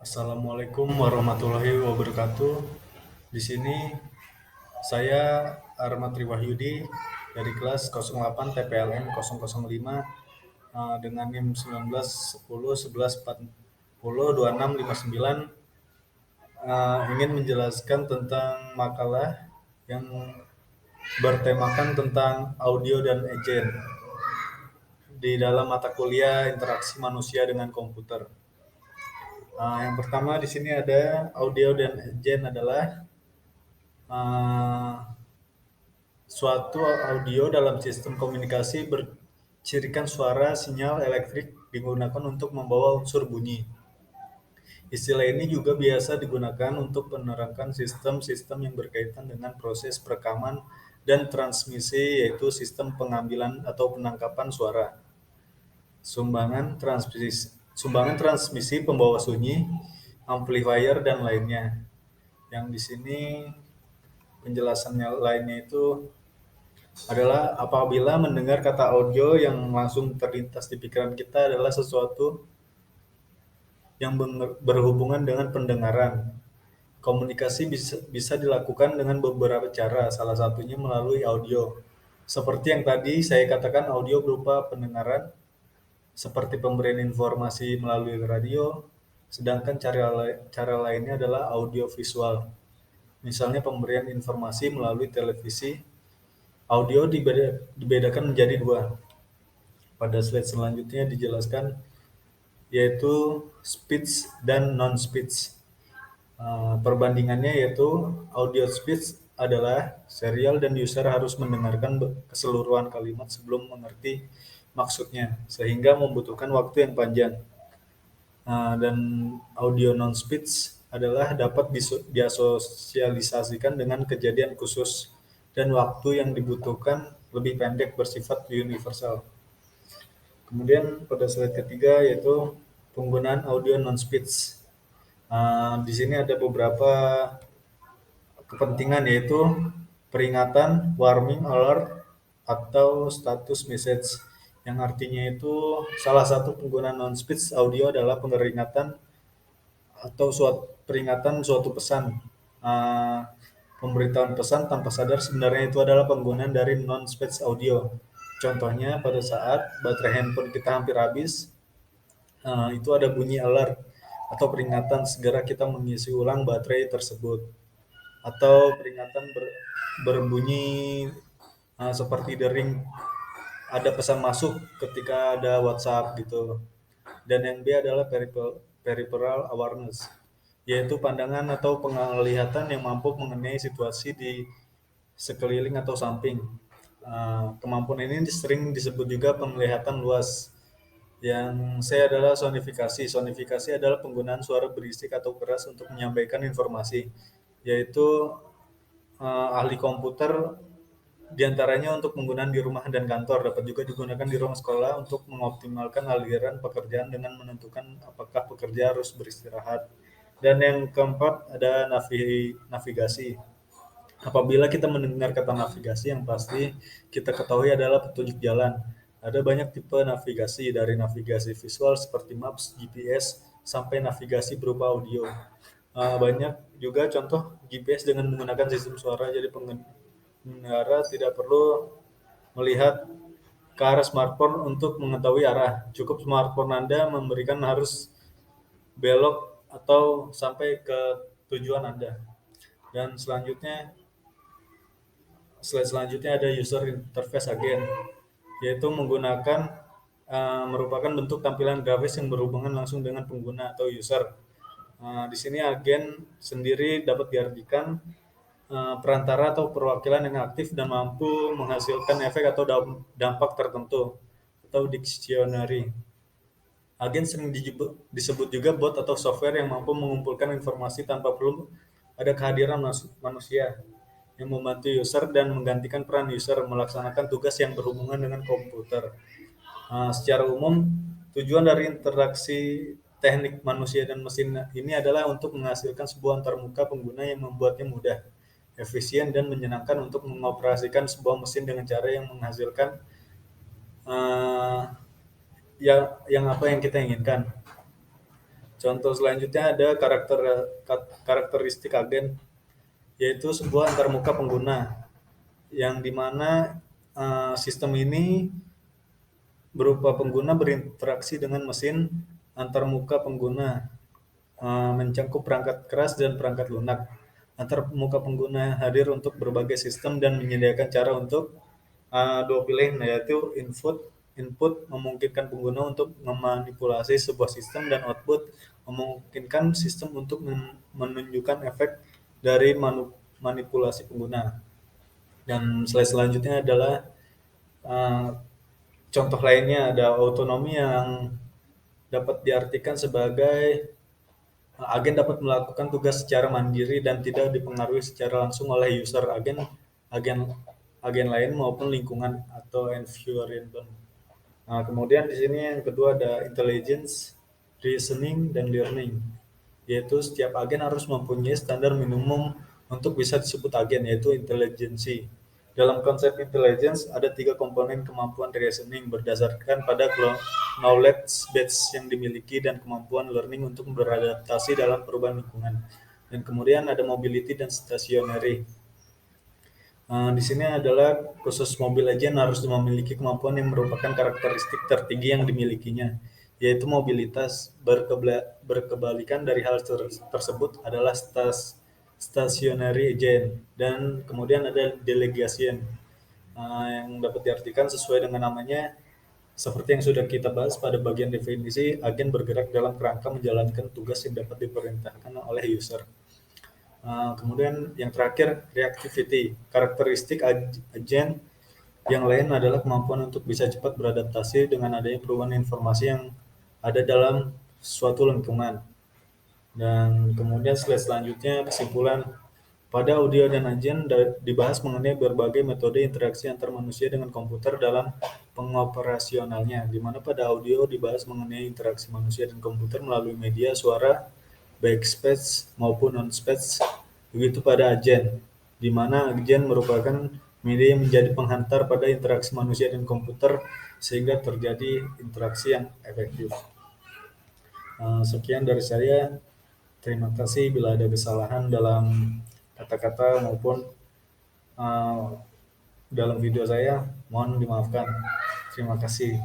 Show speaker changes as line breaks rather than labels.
Assalamualaikum warahmatullahi wabarakatuh. Di sini saya Armatri Wahyudi dari kelas 08 TPLN 005 dengan NIM 19 10 11 40 26 59 ingin menjelaskan tentang makalah yang bertemakan tentang audio dan agent di dalam mata kuliah interaksi manusia dengan komputer. Yang pertama di sini ada audio dan agent adalah uh, suatu audio dalam sistem komunikasi bercirikan suara sinyal elektrik digunakan untuk membawa unsur bunyi. Istilah ini juga biasa digunakan untuk menerangkan sistem-sistem yang berkaitan dengan proses perekaman dan transmisi, yaitu sistem pengambilan atau penangkapan suara, sumbangan transmisi pembawa sunyi, amplifier, dan lainnya. Yang di sini penjelasannya lainnya itu adalah apabila mendengar kata audio yang langsung terlintas di pikiran kita adalah sesuatu yang berhubungan dengan pendengaran. Komunikasi bisa dilakukan dengan beberapa cara, salah satunya melalui audio. Seperti yang tadi saya katakan, audio berupa pendengaran, seperti pemberian informasi melalui radio, sedangkan cara lainnya adalah audio visual. Misalnya pemberian informasi melalui televisi. Audio dibedakan menjadi dua. Pada slide selanjutnya dijelaskan yaitu speech dan non-speech. Perbandingannya yaitu audio speech adalah serial dan user harus mendengarkan keseluruhan kalimat sebelum mengerti maksudnya, sehingga membutuhkan waktu yang panjang. Dan audio non-speech adalah dapat diasosialisasikan dengan kejadian khusus dan waktu yang dibutuhkan lebih pendek, bersifat universal. Kemudian pada slide ketiga yaitu penggunaan audio non-speech. Di sini ada beberapa kepentingan yaitu peringatan, warning, alert, atau status message. Yang artinya itu salah satu penggunaan non-speech audio adalah peringatan atau peringatan suatu pesan. Pemberitahuan pesan tanpa sadar sebenarnya itu adalah penggunaan dari non-speech audio. Contohnya pada saat baterai handphone kita hampir habis, itu ada bunyi alert atau peringatan segera kita mengisi ulang baterai tersebut, atau peringatan berbunyi seperti dering ada pesan masuk ketika ada WhatsApp gitu. Dan yang B adalah peripheral awareness, yaitu pandangan atau penglihatan yang mampu mengenai situasi di sekeliling atau samping. Kemampuan ini sering disebut juga penglihatan luas. Yang saya adalah sonifikasi. Sonifikasi adalah penggunaan suara berisik atau keras untuk menyampaikan informasi, yaitu ahli komputer diantaranya untuk penggunaan di rumah dan kantor, dapat juga digunakan di ruang sekolah untuk mengoptimalkan aliran pekerjaan dengan menentukan apakah pekerja harus beristirahat. Dan yang keempat ada navigasi. Apabila kita mendengar kata navigasi, yang pasti kita ketahui adalah petunjuk jalan. Ada banyak tipe navigasi, dari navigasi visual seperti maps, GPS, sampai navigasi berupa audio. Banyak juga contoh GPS dengan menggunakan sistem suara, jadi pengendara tidak perlu melihat ke arah smartphone untuk mengetahui arah. Cukup smartphone Anda memberikan harus belok atau sampai ke tujuan Anda. Dan slide selanjutnya ada user interface agent, yaitu merupakan bentuk tampilan grafis yang berhubungan langsung dengan pengguna atau user. Di sini agen sendiri dapat diartikan perantara atau perwakilan yang aktif dan mampu menghasilkan efek atau dampak tertentu, atau dictionary. Agen sering disebut juga bot atau software yang mampu mengumpulkan informasi tanpa perlu ada kehadiran manusia, yang membantu user dan menggantikan peran user melaksanakan tugas yang berhubungan dengan komputer. Secara umum, tujuan dari interaksi teknik manusia dan mesin ini adalah untuk menghasilkan sebuah antarmuka pengguna yang membuatnya mudah, efisien, dan menyenangkan untuk mengoperasikan sebuah mesin dengan cara yang menghasilkan uh, yang apa yang kita inginkan. Contoh selanjutnya ada karakteristik agen, yaitu sebuah antarmuka pengguna yang dimana sistem ini berupa pengguna berinteraksi dengan mesin antarmuka pengguna, mencakup perangkat keras dan perangkat lunak. Antarmuka pengguna hadir untuk berbagai sistem dan menyediakan cara untuk dua pilihan, yaitu input input memungkinkan pengguna untuk memanipulasi sebuah sistem, dan output memungkinkan sistem untuk menunjukkan efek dari manipulasi pengguna. Dan slide selanjutnya adalah uh, contoh lainnya, ada otonomi yang dapat diartikan sebagai agen dapat melakukan tugas secara mandiri dan tidak dipengaruhi secara langsung oleh user, agen agen lain maupun lingkungan atau environment. Nah, kemudian di sini yang kedua ada intelligence, reasoning, dan learning, yaitu setiap agen harus mempunyai standar minimum untuk bisa disebut agen, yaitu intelijensi. Dalam konsep intelligence ada tiga komponen: kemampuan reasoning berdasarkan pada knowledge base yang dimiliki dan kemampuan learning untuk beradaptasi dalam perubahan lingkungan. Dan kemudian ada mobility dan stationary. Di sini adalah khusus mobil agent harus memiliki kemampuan yang merupakan karakteristik tertinggi yang dimilikinya, yaitu mobilitas. Berkebalikan dari hal tersebut adalah stationary agent. Dan kemudian ada delegation, yang dapat diartikan sesuai dengan namanya, seperti yang sudah kita bahas pada bagian definisi, agen bergerak dalam kerangka menjalankan tugas yang dapat diperintahkan oleh user. Kemudian yang terakhir, reactivity. Karakteristik agen yang lain adalah kemampuan untuk bisa cepat beradaptasi dengan adanya perubahan informasi yang ada dalam suatu lingkungan. Dan kemudian slide selanjutnya, kesimpulan. Pada audio dan agen dibahas mengenai berbagai metode interaksi antar manusia dengan komputer dalam pengoperasionalnya, di mana pada audio dibahas mengenai interaksi manusia dan komputer melalui media suara, baik speech maupun non-speech. Begitu pada agen, di mana agen merupakan media yang menjadi penghantar pada interaksi manusia dan komputer sehingga terjadi interaksi yang efektif. Sekian dari saya. Terima kasih bila ada kesalahan dalam kata-kata maupun dalam video saya, mohon dimaafkan. Terima kasih.